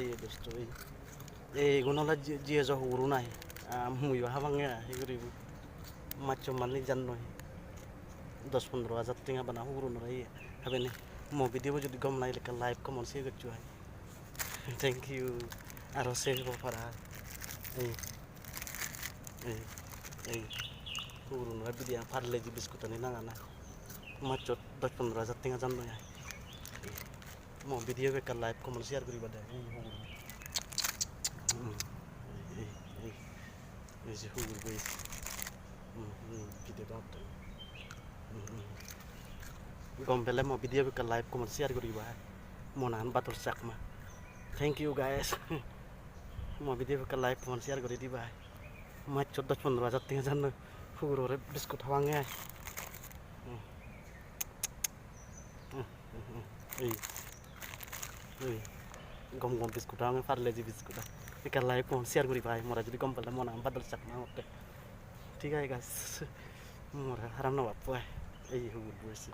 এই বস্তু এই গুণলা যিয়ে যা সৰু নাই মুই হাবাঙে সেই কৰিব মাত্ৰ মালিক জান নহয় 10-15 হাজার টাকা বানা সৰু নয় হবে নি মো ভিডিও যদি গম নাই লেখা লাইভ কমন সে করছো হয় থ্যাংক ইউ আরো সে পারা এই এই এই সৰু নয় ভিডিও পারলে যে বিস্কুট আনি নাঙা না মাত্র 10-15 হাজার টাকা জান নয় মো ভিডিও বেকার লাইভ কমন শেয়ার করিবা দে এই সৰু এই যে সৰু বই ভিডিও দাও gom pele mo video ke live comment share koriba monan batur sakma thank you guys mo video ke live comment share kori diba ma 14-15 হাজার টাকা জান পুরো বিস্কুট হাওয়াঙে এই এই গম গম বিস্কুট হাওয়াঙে পারলে যে biscuit ke live comment share koriba mora যদি gom pele monan batur sakma oke ঠিক আছে গাইস মোরা হারাম না বাপ এই হুবুর বসে